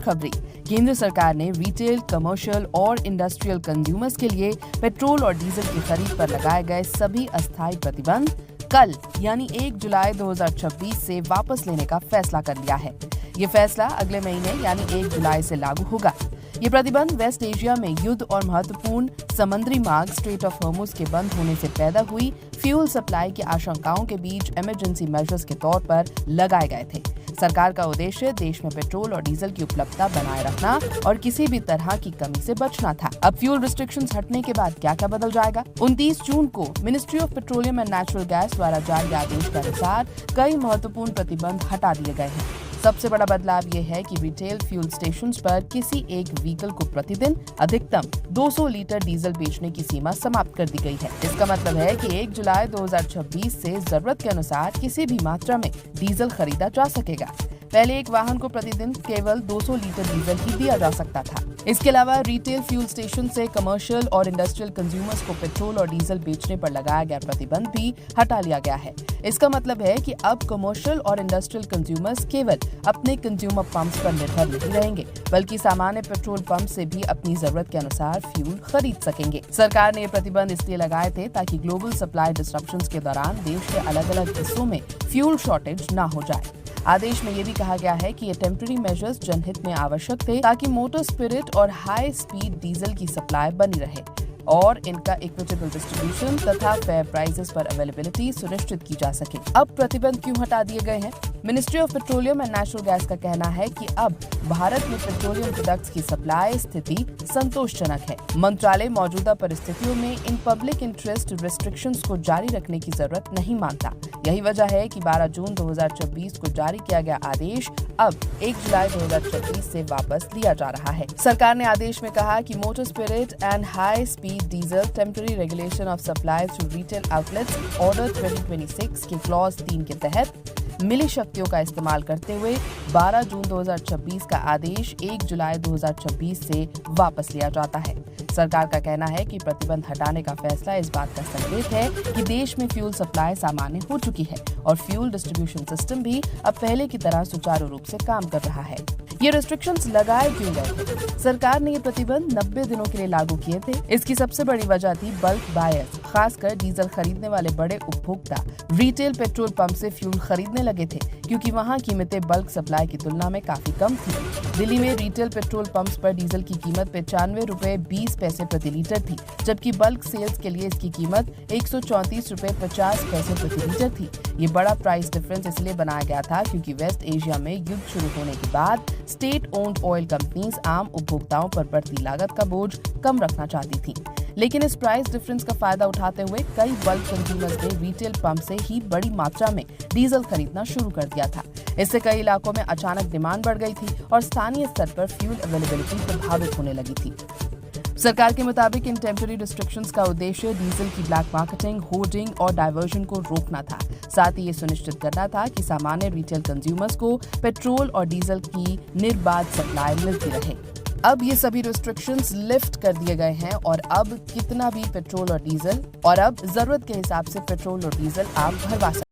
खुशखबरी। केंद्र सरकार ने रिटेल, कमर्शियल और इंडस्ट्रियल कंज्यूमर्स के लिए पेट्रोल और डीजल की खरीद पर लगाए गए सभी अस्थायी प्रतिबंध कल यानी 1 जुलाई 2026 से वापस लेने का फैसला कर लिया है। ये फैसला अगले महीने यानी 1 जुलाई से लागू होगा। ये प्रतिबंध वेस्ट एशिया में युद्ध और महत्वपूर्ण समुद्री मार्ग स्ट्रेट ऑफ हॉर्मुज के बंद होने से पैदा हुई फ्यूल सप्लाई की आशंकाओं के बीच इमरजेंसी मेजर्स के तौर पर लगाए गए थे। सरकार का उद्देश्य देश में पेट्रोल और डीजल की उपलब्धता बनाए रखना और किसी भी तरह की कमी से बचना था। अब फ्यूल रिस्ट्रिक्शंस हटने के बाद क्या क्या बदल जाएगा? 29 जून को ministry of petroleum and natural gas द्वारा जारी आदेश के अनुसार कई महत्वपूर्ण प्रतिबंध हटा दिए गए हैं। सबसे बड़ा बदलाव ये है कि रिटेल फ्यूल स्टेशंस पर किसी एक व्हीकल को प्रतिदिन अधिकतम 200 लीटर डीजल बेचने की सीमा समाप्त कर दी गई है। इसका मतलब है कि 1 जुलाई 2026 से जरूरत के अनुसार किसी भी मात्रा में डीजल खरीदा जा सकेगा। पहले एक वाहन को प्रतिदिन केवल 200 लीटर डीजल ही दिया जा सकता था। इसके अलावा रिटेल फ्यूल स्टेशन से कमर्शियल और इंडस्ट्रियल कंज्यूमर्स को पेट्रोल और डीजल बेचने पर लगाया गया प्रतिबंध भी हटा लिया गया है। इसका मतलब है कि अब कमर्शियल और इंडस्ट्रियल कंज्यूमर्स केवल अपने कंज्यूमर पंप्स पर निर्भर नहीं रहेंगे, बल्कि सामान्य पेट्रोल पंप से भी अपनी जरूरत के अनुसार फ्यूल खरीद सकेंगे। सरकार ने ये प्रतिबंध इसलिए लगाए थे ताकि ग्लोबल सप्लाई डिस्ट्रप्शंस के दौरान देश के अलग अलग हिस्सों में फ्यूल शॉर्टेज न हो जाए। आदेश में ये भी कहा गया है कि ये टेम्पररी मेजर्स जनहित में आवश्यक थे ताकि मोटर स्पिरिट और हाई स्पीड डीजल की सप्लाई बनी रहे और इनका इक्विटेबल डिस्ट्रीब्यूशन तथा फेयर प्राइसेस पर अवेलेबिलिटी सुनिश्चित की जा सके। अब प्रतिबंध क्यों हटा दिए गए हैं? Ministry of petroleum and natural gas का कहना है कि अब भारत में पेट्रोलियम प्रोडक्ट्स की सप्लाई स्थिति संतोषजनक है। मंत्रालय मौजूदा परिस्थितियों में इन पब्लिक इंटरेस्ट रिस्ट्रिक्शंस को जारी रखने की जरूरत नहीं मानता। यही वजह है कि 12 जून 2026 को जारी किया गया आदेश अब 1 जुलाई 2026 से वापस लिया जा रहा है। सरकार ने आदेश में कहा कि motor spirit and high speed diesel temporary regulation of supply to retail outlets order 2026 के क्लॉज 3 के तहत मिली शक्तियों का इस्तेमाल करते हुए 12 जून 2026 का आदेश 1 जुलाई 2026 से वापस लिया जाता है। सरकार का कहना है कि प्रतिबंध हटाने का फैसला इस बात का संकेत है कि देश में फ्यूल सप्लाई सामान्य हो चुकी है और फ्यूल डिस्ट्रीब्यूशन सिस्टम भी अब पहले की तरह सुचारू रूप से काम कर रहा है। ये रिस्ट्रिक्शंस लगाए क्यों गए थे? सरकार ने ये प्रतिबंध 90 दिनों के लिए लागू किए थे। इसकी सबसे बड़ी वजह थी बल्क बायर्स, खासकर डीजल खरीदने वाले बड़े उपभोक्ता रिटेल पेट्रोल पंप से फ्यूल खरीदने लगे थे, क्योंकि वहां कीमतें बल्क सप्लाई की तुलना में काफी कम थी। दिल्ली में रिटेल पेट्रोल पंप्स पर डीजल की कीमत 95 रुपए 20 पैसे प्रति लीटर थी, जबकि बल्क सेल्स के लिए इसकी कीमत 134 रुपए 50 पैसे प्रति लीटर थी। ये बड़ा प्राइस डिफरेंस इसलिए बनाया गया था क्योंकि वेस्ट एशिया में युद्ध शुरू होने के बाद स्टेट ओन्ड ऑयल कंपनीज आम उपभोक्ताओं पर बढ़ती लागत का बोझ कम रखना चाहती थी। लेकिन इस प्राइस डिफरेंस का फायदा उठाते हुए कई बल्क कंज्यूमर्स ने रिटेल पंप से ही बड़ी मात्रा में डीजल खरीदना शुरू कर दिया था। इससे कई इलाकों में अचानक डिमांड बढ़ गई थी और स्थानीय स्तर पर फ्यूल अवेलेबिलिटी प्रभावित होने लगी थी। सरकार के मुताबिक इन टेम्पररी रिस्ट्रिक्शंस का उद्देश्य डीजल की ब्लैक मार्केटिंग, होर्डिंग और डाइवर्जन को रोकना था। साथ ही ये सुनिश्चित करना था कि सामान्य रिटेल कंज्यूमर्स को पेट्रोल और डीजल की निर्बाध सप्लाई मिलती रहे। अब ये सभी रिस्ट्रिक्शंस लिफ्ट कर दिए गए हैं और अब कितना भी पेट्रोल और डीजल और अब जरूरत के हिसाब से पेट्रोल और डीजल आप भरवा सकते हैं।